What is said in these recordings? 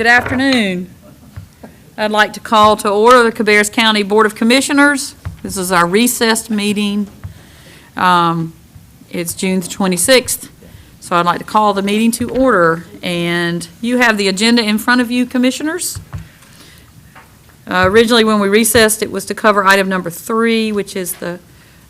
Good afternoon. I'd like to call to order the Cabarrus County Board of Commissioners. This is our recessed meeting. It's June the 26th, so I'd like to call the meeting to order. And you have the agenda in front of you, Commissioners. Originally, when we recessed, it was to cover item number 3, which is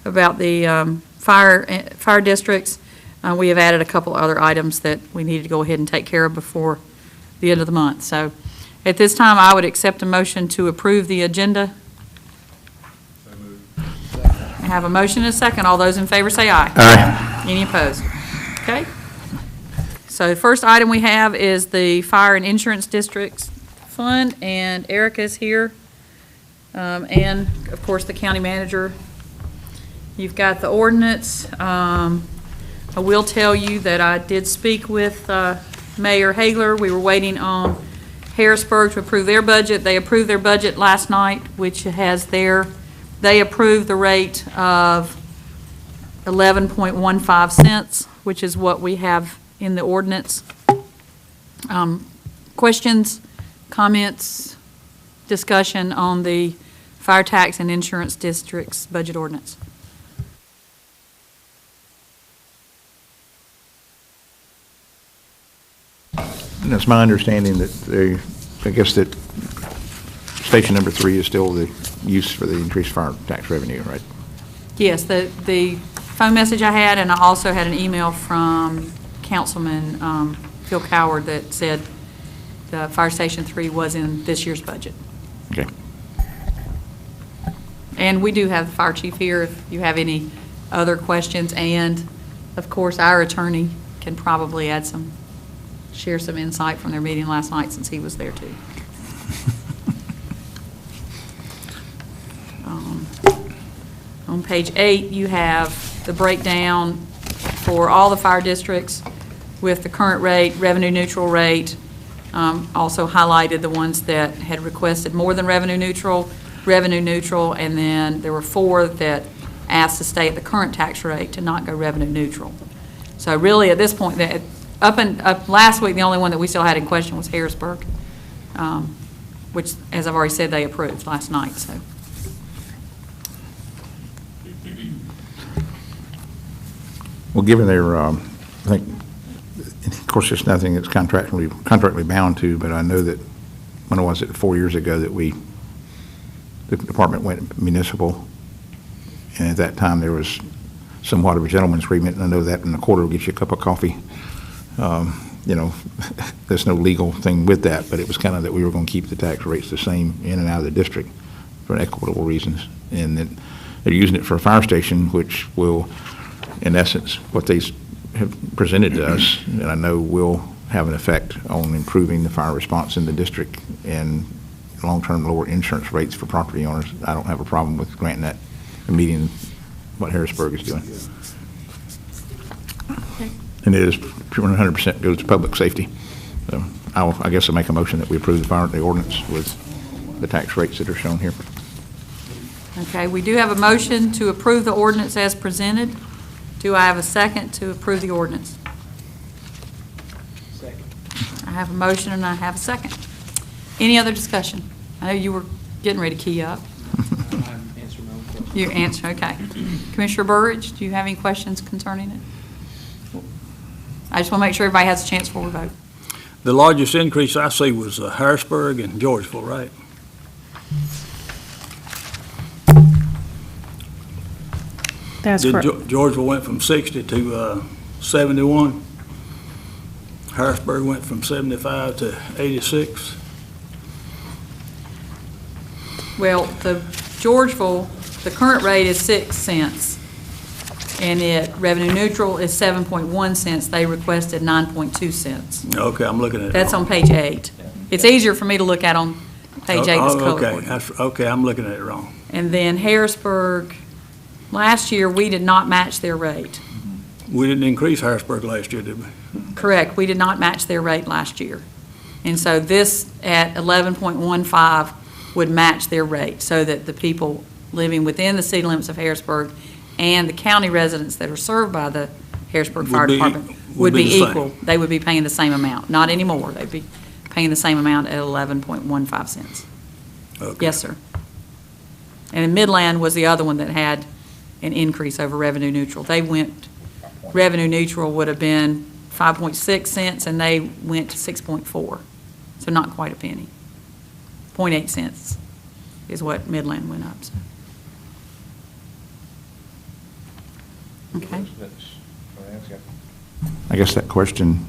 about the fire districts. We have added a couple other items that we needed to go ahead and take care of before the end of the month. So at this time, I would accept a motion to approve the agenda. So moved. I have a motion and a second. All those in favor say aye. Aye. Any opposed? Okay. So the first item we have is the Fire and Insurance Districts Fund, and Erica's here, and of course the county manager. You've got the ordinance. I will tell you that I did speak with Mayor Hagler. We were waiting on Harrisburg to approve their budget. They approved their budget last night, which has they approved the rate of 11.15 cents, which is what we have in the ordinance. Questions, comments, discussion on the fire tax and insurance districts budget ordinance? And it's my understanding that I guess that station number 3 is still the use for the increased fire tax revenue, right? Yes, the phone message I had, and I also had an email from Councilman Phil Coward that said the Fire Station 3 was in this year's budget. Okay. And we do have the fire chief here if you have any other questions, and of course our attorney can probably share some insight from their meeting last night since he was there too. On page 8, you have the breakdown for all the fire districts with the current rate, revenue neutral rate. Also highlighted the ones that had requested more than revenue neutral, and then there were 4 that asked to stay at the current tax rate to not go revenue neutral. So really at this point, up last week, the only one that we still had in question was Harrisburg, which, as I've already said, they approved last night. So. Well, given their, I think, of course, there's nothing that's contractually bound to, but I know that, when was it, 4 years ago that the department went municipal, and at that time there was somewhat of a gentleman's agreement, and I know that in the quarter will get you a cup of coffee. You know, there's no legal thing with that, but it was kind of that we were going to keep the tax rates the same in and out of the district for equitable reasons, and that they're using it for a fire station, which will, in essence, what they have presented to us, and I know will have an effect on improving the fire response in the district and long-term lower insurance rates for property owners. I don't have a problem with granting that and meeting what Harrisburg is doing. Okay. And it is 100% goes to public safety. So I guess I'll make a motion that we approve the ordinance with the tax rates that are shown here. Okay, we do have a motion to approve the ordinance as presented. Do I have a second to approve the ordinance? Second. I have a motion and I have a second. Any other discussion? I know you were getting ready to key up. I'm answering my own question. You answer, okay. Commissioner Burridge, do you have any questions concerning it? I just want to make sure everybody has a chance before we vote. The largest increase I see was Harrisburg and Georgeville, right? That's correct. Georgeville went from 60 to 71. Harrisburg went from 75 to 86. Well, the Georgeville, the current rate is 6 cents, and revenue neutral is 7.1 cents. They requested 9.2 cents. Okay, I'm looking at it. That's wrong. on page 8. It's easier for me to look at on page 8 that's okay, colored. okay, I'm looking at it wrong. And then Harrisburg, last year, we did not match their rate. We didn't increase Harrisburg last year, did we? Correct. We did not match their rate last year. And so this at 11.15 would match their rate so that the people living within the city limits of Harrisburg and the county residents that are served by the Harrisburg Fire Department would be equal. They would be paying the same amount, not anymore. They'd be paying the same amount at 11.15 cents. Okay. Yes, sir. And then Midland was the other one that had an increase over revenue neutral. They went, revenue neutral would have been 5.6 cents, and they went to 6.4, so not quite a penny. 0.8 cents is what Midland went up, so. Okay. I guess that question,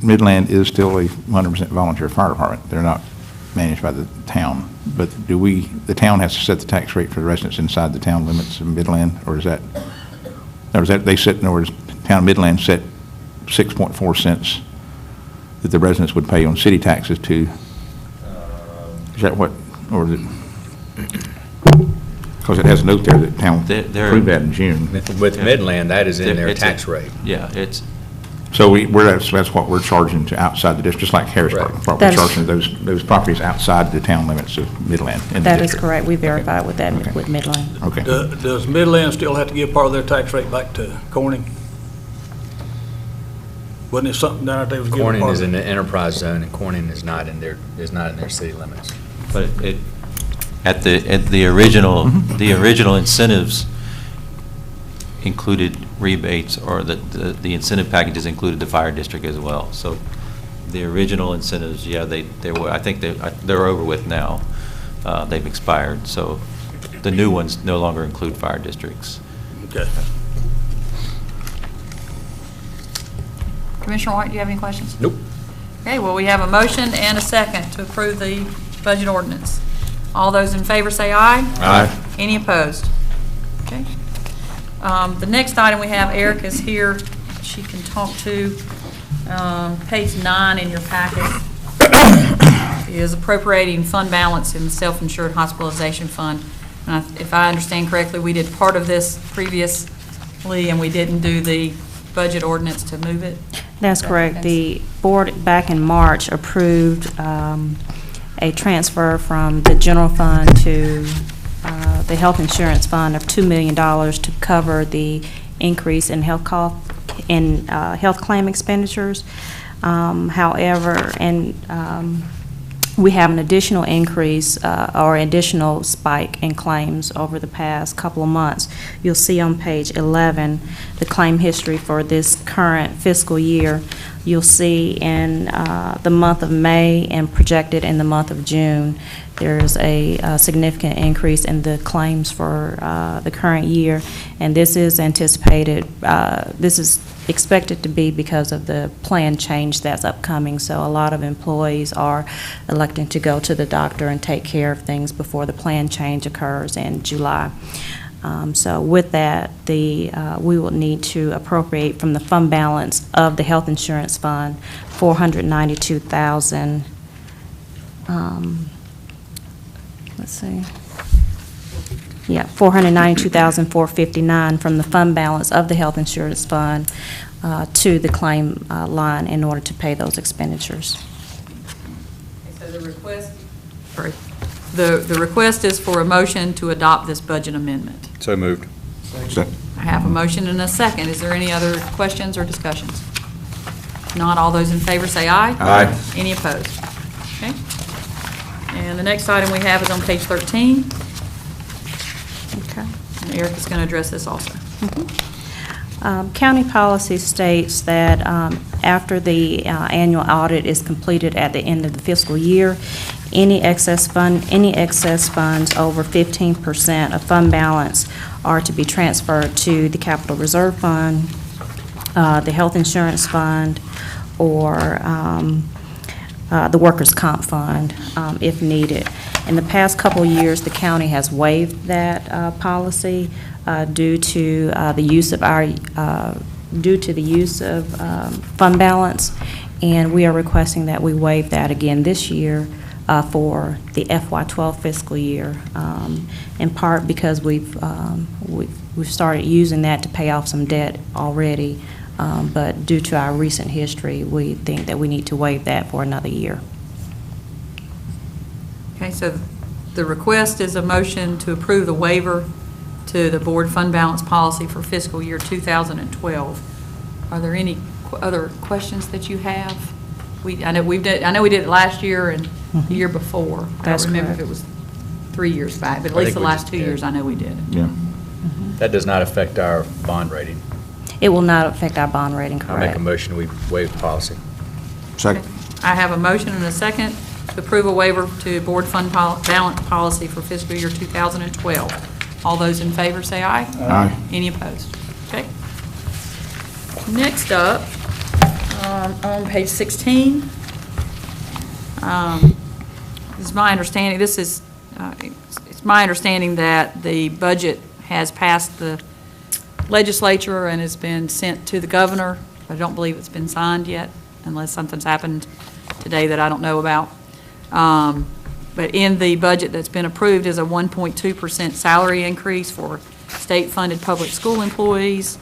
Midland is still a 100% volunteer fire department. They're not managed by the town. But the town has to set the tax rate for the residents inside the town limits of Midland, or is that, they set, in other words, town of Midland set 6.4 cents that the residents would pay on city taxes to, is that what, or is it? Because it has a note there that town approved that in June. With Midland, that is in their It's tax rate. Yeah, it's, So that's what we're charging to outside the district, just like Harrisburg. Right. We're That is- charging those properties outside the town limits of Midland. in the That is district. correct. We verified with that, Okay. with Midland. Okay. Does Midland still have to give part of their tax rate back to Corning? Wasn't it something down there they was giving part of? Corning is in the enterprise zone, and Corning is not in their city limits. but at the original incentives included rebates, or the incentive packages included the fire district as well. So the original incentives, yeah, they were, I think they're over with now. They've expired. So the new ones no longer include fire districts. Okay. Commissioner White, do you have any questions? Nope. Okay, well, we have a motion and a second to approve the budget ordinance. All those in favor say aye. Aye. Any opposed? Okay. The next item we have, Eric is here. She can talk to, page 9 in your packet is appropriating fund balance in the self-insured hospitalization fund. And if I understand correctly, we did part of this previously, and we didn't do the budget ordinance to move it? That's correct. The board back in March approved a transfer from the general fund to the health insurance fund of $2 million to cover the increase in health claim expenditures. However, we have an additional increase or additional spike in claims over the past couple of months. You'll see on page 11 the claim history for this current fiscal year. You'll see in the month of May and projected in the month of June, there's a significant increase in the claims for the current year, and this is anticipated, this is expected to be because of the plan change that's upcoming. So a lot of employees are electing to go to the doctor and take care of things before the plan change occurs in July. So with that, we will need to appropriate from the fund balance of the health insurance fund $492,000. Let's see. Yeah, $492,459 from the fund balance of the health insurance fund to the claim line in order to pay those expenditures. So the request, sorry, the request is for a motion to adopt this budget amendment. So moved. I have a motion and a second. Is there any other questions or discussions? If not, all those in favor say aye. Aye. Any opposed? Okay. And the next item we have is on page 13. Okay. And Eric is going to address this also. County policy states that after the annual audit is completed at the end of the fiscal year, any excess funds over 15% of fund balance are to be transferred to the Capital Reserve Fund, the Health Insurance Fund, or the Workers' Comp Fund, if needed. In the past couple of years, the county has waived that policy due to the use of fund balance, and we are requesting that we waive that again this year for the FY12 fiscal year, in part because we've started using that to pay off some debt already, but due to our recent history, we think that we need to waive that for another year. Okay, so the request is a motion to approve the waiver to the board fund balance policy for fiscal year 2012. Are there any other questions that you have? I know we did it last year and the year before. That's I don't remember if correct. it was 3 years back, but at I least think the we last just 2 did. years, I know we did it. Yeah. That does not affect our bond rating. It will not affect our bond rating, I make correct? a motion, we waive policy. Second. I have a motion and a second to approve a waiver to board fund balance policy for fiscal year 2012. All those in favor say aye. Aye. Any opposed? Okay. Next up, on page 16, is my understanding, it's my understanding that the budget has passed the legislature and has been sent to the governor. I don't believe it's been signed yet, unless something's happened today that I don't know about. But in the budget that's been approved is a 1.2% salary increase for state-funded public school employees.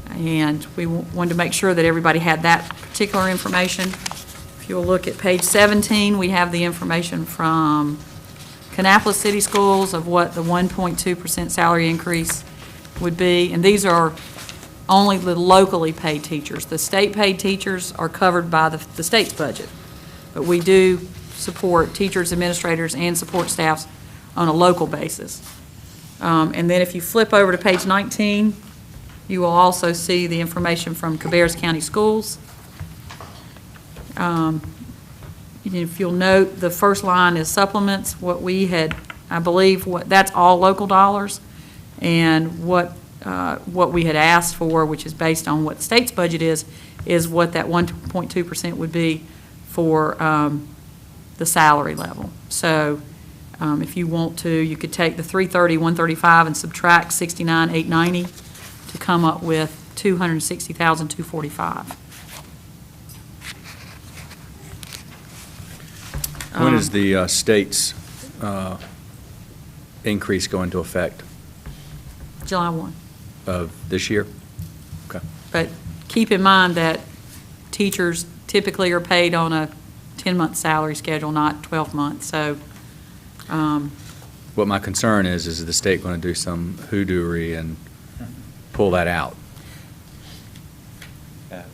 And we wanted to make sure that everybody had that particular information. If you'll look at page 17, we have the information from Kannapolis City Schools of what the 1.2% salary increase would be. And these are only the locally paid teachers. The state-paid teachers are covered by the state's budget. But we do support teachers, administrators, and support staffs on a local basis. And then if you flip over to page 19, you will also see the information from Cabarrus County Schools. If you'll note, the first line is supplements. What we had, I believe, that's all local dollars. And what we had asked for, which is based on what the state's budget is what that 1.2% would be for the salary level. So if you want to, you could take the 330, 135 and subtract 69,890 to come up with 260,245. When is the state's increase go into effect July 1. of this year? Okay. But keep in mind that teachers typically are paid on a 10-month salary schedule, not 12 months. So What my concern is the state going to do some hoodooery and pull that out?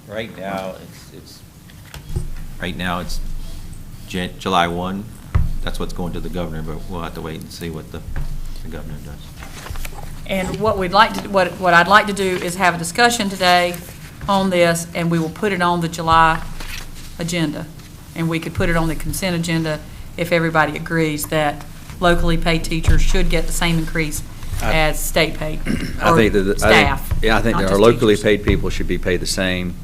Right now, it's July 1. That's what's going to the governor, but we'll have to wait and see what the governor does. And what we'd like to, what I'd like to do is have a discussion today on this, and we will put it on the July agenda. And we could put it on the consent agenda if everybody agrees that locally paid teachers should get the same increase as state paid, I or think that staff. I think not that just our locally teachers. paid people should be paid the same,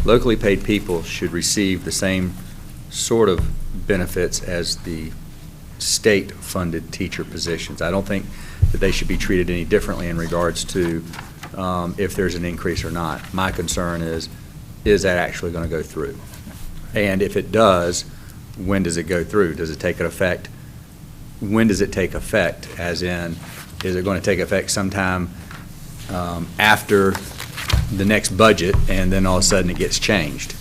locally paid people should receive the same sort of benefits as the state-funded teacher positions. I don't think that they should be treated any differently in regards to if there's an increase or not. My concern is that actually going to go through? And if it does, when does it go through? Does it take an effect? When does it take effect? As in, is it going to take effect sometime after the next budget, and then all of a sudden it gets changed?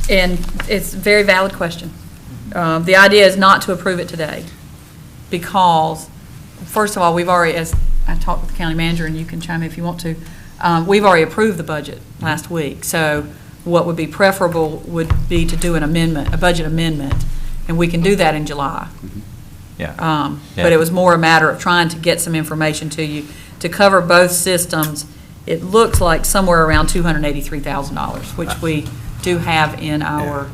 And it's a very valid question. The idea is not to approve it today because, first of all, we've already, as I talked with the county manager, and you can chime in if you want to, we've already approved the budget last week. So what would be preferable would be to do an amendment, a budget amendment, and we can do that in July. Yeah. But it was more a matter of trying to get some information to you. To cover both systems, it looks like somewhere around $283,000, which we do have in our.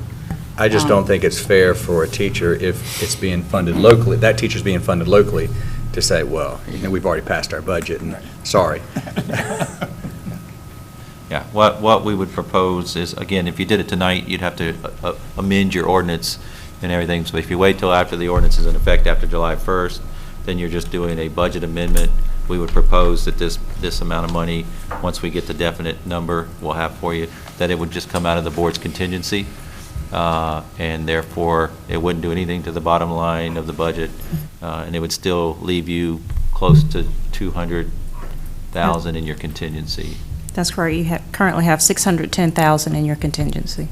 I just don't think it's fair for a teacher, if it's being funded locally, that teacher's being funded locally, to say, well, we've already passed our budget, and sorry. Yeah, what we would propose is, again, if you did it tonight, you'd have to amend your ordinance and everything. So if you wait till after the ordinance is in effect after July 1st, then you're just doing a budget amendment. We would propose that this amount of money, once we get the definite number we'll have for you, that it would just come out of the board's contingency, and therefore it wouldn't do anything to the bottom line of the budget, and it would still leave you close to $200,000 in your contingency. That's correct. You currently have $610,000 in your contingency.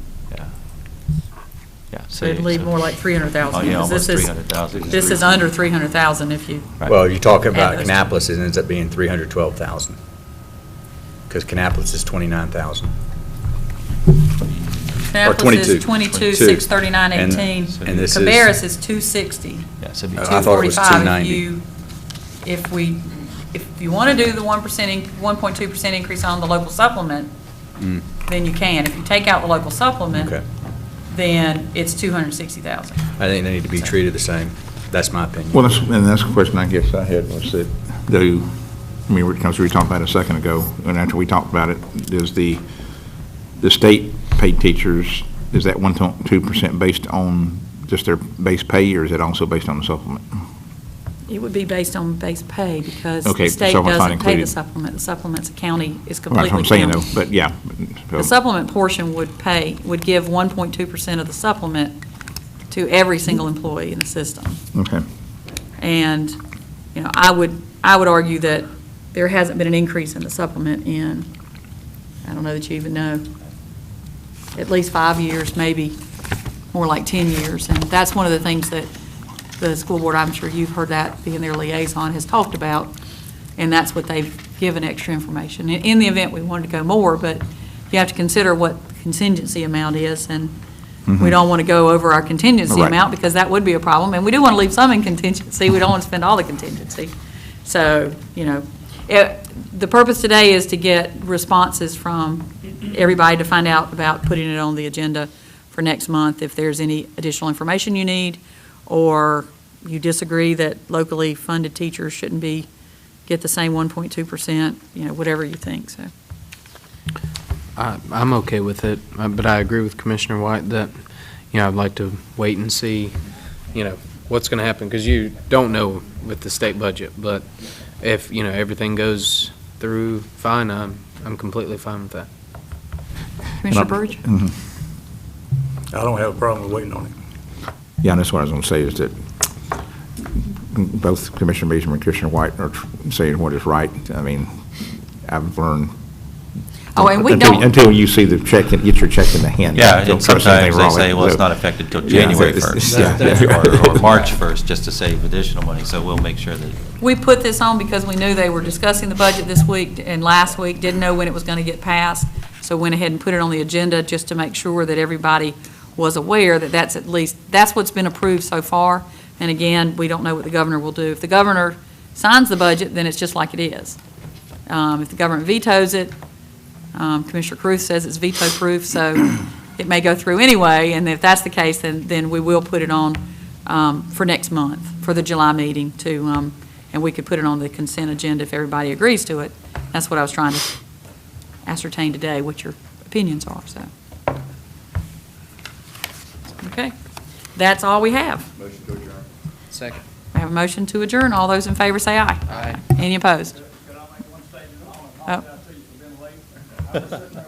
Yeah. So it'd leave more like $300,000. Oh, yeah, because almost $300,000. This is under $300,000 if you. Right. Well, you talk about Add those Kannapolis, it ends up being $312,000. because Kannapolis is 29,000. Annapolis is 22. 22,639.18. And this is- Cabarrus is 260. Yeah, so it'd be I thought it was 245 $290. If you want to do the 1.2% increase on the local supplement, then you can. If you take out the local supplement, Okay. then it's 260,000. I think they need to be treated the same. That's my opinion. Well, that's the question I guess I had was that, because we talked about it a second ago, and after we talked about it, is the state paid teachers, is that 1.2% based on just their base pay, or is it also based on the supplement? It would be based on base pay because Okay, the state supplement's not doesn't pay the included. supplement. The supplement's a county, is Right, completely that's what I'm saying county. though, but yeah. The supplement portion would give 1.2% of the supplement to every single employee in the system. Okay. And, I would argue that there hasn't been an increase in the supplement in, I don't know that you even know, at least 5 years, maybe more like 10 years. And that's one of the things that the school board, I'm sure you've heard that, being their liaison, has talked about. And that's what they've given extra information. In the event we wanted to go more, but you have to consider what the contingency amount is. And we don't want to go over our contingency Right. amount because that would be a problem. And we do want to leave some in contingency. We don't want to spend all the contingency. So, the purpose today is to get responses from everybody to find out about putting it on the agenda for next month. If there's any additional information you need, or you disagree that locally funded teachers shouldn't get the same 1.2%, whatever you think, so. I'm okay with it, but I agree with Commissioner White that, I'd like to wait and see, what's going to happen, because you don't know with the state budget, but if, everything goes through fine, I'm completely fine with that. Commissioner Burge? I don't have a problem with waiting on it. Yeah, and that's what I was going to say, is that both Commissioner Beecham and Commissioner White are saying what is right. I mean, I've learned. Oh, and we until- don't- Until you see the check, get your check in the hand. Yeah, don't and trust sometimes anything they wrong say, with it. well, it's So- not effective till Yeah, January it's- 1st, yeah. or March 1st, just to save additional money, so we'll make sure that, We put this on because we knew they were discussing the budget this week and last week, didn't know when it was going to get passed, so went ahead and put it on the agenda just to make sure that everybody was aware that that's what's been approved so far. And again, we don't know what the governor will do. If the governor signs the budget, then it's just like it is. If the government vetoes it, Commissioner Cruz says it's veto-proof, so it may go through anyway, and if that's the case, then we will put it on for next month, for the July meeting, and we could put it on the consent agenda if everybody agrees to it. That's what I was trying to ascertain today, what your opinions are, so. Okay, that's all we have. Motion to adjourn. Second. I have a motion to adjourn. All those in favor say aye. Aye. Any opposed? Can I make one statement? Oh. I apologize to you for being late. I was sitting there